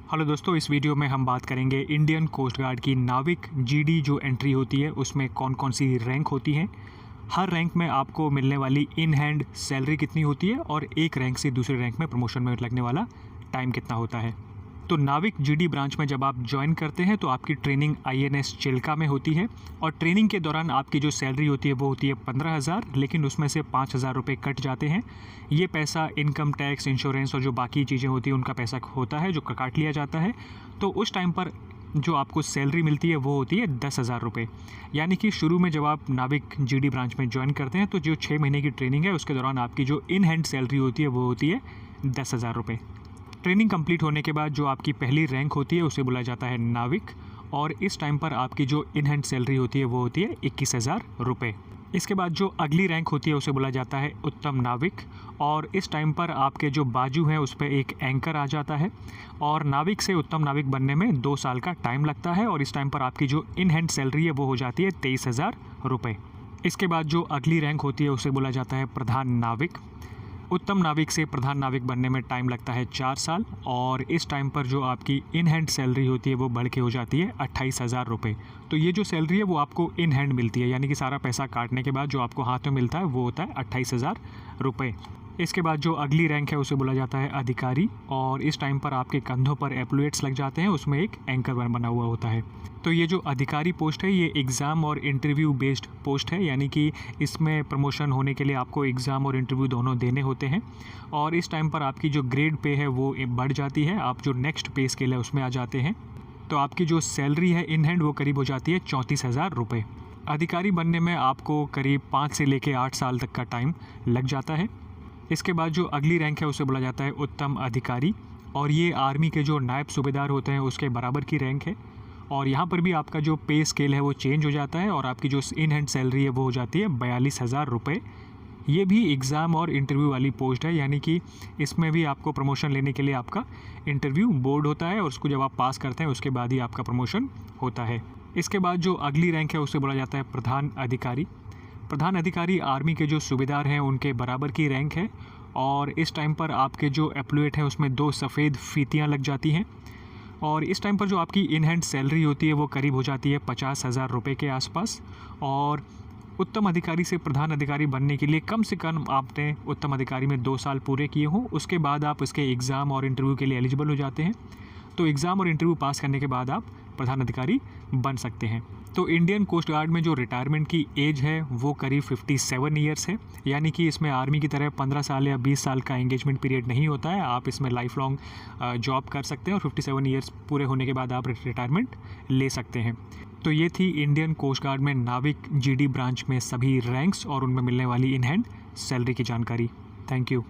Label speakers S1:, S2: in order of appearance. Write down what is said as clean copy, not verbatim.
S1: Hello दोस्तों, इस video में हम बात करेंगे इंडियन कोस्ट गार्ड की नाविक जीडी जो एंट्री होती है उसमें कौन कौन सी रैंक होती हैं, हर रैंक में आपको मिलने वाली इन हैंड सैलरी कितनी होती है और एक रैंक से दूसरे रैंक में प्रमोशन में लगने वाला टाइम कितना होता है। तो नाविक जीडी ब्रांच में जब आप ज्वाइन करते हैं तो आपकी ट्रेनिंग आईएनएस चिल्का में होती है और ट्रेनिंग के दौरान आपकी जो सैलरी होती है वो होती है 15,000, लेकिन उसमें से 5,000 रुपये कट जाते हैं। ये पैसा इनकम टैक्स, इंश्योरेंस और जो बाकी चीज़ें होती हैं उनका पैसा होता है जो काट लिया जाता है। तो उस टाइम पर जो आपको सैलरी मिलती है वो होती है 10,000 रुपये। यानी कि शुरू में जब आप नाविक जीडी ब्रांच में ज्वाइन करते हैं तो जो 6 महीने की ट्रेनिंग है उसके दौरान आपकी जो इन हैंड सैलरी होती है वो होती है 10,000 रुपये। ट्रेनिंग कंप्लीट होने के बाद जो आपकी पहली रैंक होती है उसे बोला जाता है नाविक और इस टाइम पर आपकी जो इन हैंड सैलरी होती है वो होती है 21,000 रुपये। इसके बाद जो अगली रैंक होती है उसे बोला जाता है उत्तम नाविक और इस टाइम पर आपके जो बाजू हैं उस पर एक एंकर आ जाता है और नाविक से उत्तम नाविक बनने में 2 साल का टाइम लगता है और इस टाइम पर आपकी जो इन हैंड सैलरी है वो हो जाती है 23,000 रुपये। इसके बाद जो अगली रैंक होती है उसे बोला जाता है प्रधान नाविक। उत्तम नाविक से प्रधान नाविक बनने में टाइम लगता है 4 साल और इस टाइम पर जो आपकी इन हैंड सैलरी होती है वो बढ़ के हो जाती है 28,000 रुपये। तो ये जो सैलरी है वो आपको इन हैंड मिलती है, यानी कि सारा पैसा काटने के बाद जो आपको हाथ में मिलता है वो होता है 28,000 रुपये। इसके बाद जो अगली रैंक है उसे बोला जाता है अधिकारी और इस टाइम पर आपके कंधों पर एप्लुएट्स लग जाते हैं, उसमें एक एंकर बना हुआ होता है। तो ये जो अधिकारी पोस्ट है ये एग्ज़ाम और इंटरव्यू बेस्ड पोस्ट है, यानी कि इसमें प्रमोशन होने के लिए आपको एग्ज़ाम और इंटरव्यू दोनों देने होते हैं और इस टाइम पर आपकी जो ग्रेड पे है वो बढ़ जाती है, आप जो नेक्स्ट पे स्केल है उसमें आ जाते हैं। तो आपकी जो सैलरी है इन हैंड वो करीब हो जाती है 34,000 रुपये। अधिकारी बनने में आपको करीब 5 से लेकर 8 साल तक का टाइम लग जाता है। इसके बाद जो अगली रैंक है उसे बोला जाता है उत्तम अधिकारी और ये आर्मी के जो नायब सूबेदार होते हैं उसके बराबर की रैंक है और यहाँ पर भी आपका जो पे स्केल है वो चेंज हो जाता है और आपकी जो इन हैंड सैलरी है वो हो जाती है 42,000 रुपये। ये भी एग्ज़ाम और इंटरव्यू वाली पोस्ट है, यानी कि इसमें भी आपको प्रमोशन लेने के लिए आपका इंटरव्यू बोर्ड होता है और उसको जब आप पास करते हैं उसके बाद ही आपका प्रमोशन होता है। इसके बाद जो अगली रैंक है उसे बोला जाता है प्रधान अधिकारी। प्रधान अधिकारी आर्मी के जो सूबेदार हैं उनके बराबर की रैंक है और इस टाइम पर आपके जो एप्लुएट हैं उसमें 2 सफ़ेद फीतियाँ लग जाती हैं और इस टाइम पर जो आपकी इन हैंड सैलरी होती है वो करीब हो जाती है 50,000 रुपये के आसपास। और उत्तम अधिकारी से प्रधान अधिकारी बनने के लिए कम से कम आपने उत्तम अधिकारी में 2 साल पूरे किए हों, उसके बाद आप इसके एग्ज़ाम और इंटरव्यू के लिए एलिजिबल हो जाते हैं। तो एग्ज़ाम और इंटरव्यू पास करने के बाद आप प्रधान अधिकारी बन सकते हैं। तो इंडियन कोस्ट गार्ड में जो रिटायरमेंट की एज है वो करीब 57 ईयर्स है, यानी कि इसमें आर्मी की तरह 15 साल या 20 साल का एंगेजमेंट पीरियड नहीं होता है। आप इसमें लाइफ लॉन्ग जॉब कर सकते हैं और 57 ईयर्स पूरे होने के बाद आप रिटायरमेंट ले सकते हैं। तो ये थी इंडियन कोस्ट गार्ड में नाविक जीडी ब्रांच में सभी रैंक्स और उनमें मिलने वाली इन हैंड सैलरी की जानकारी। Thank you.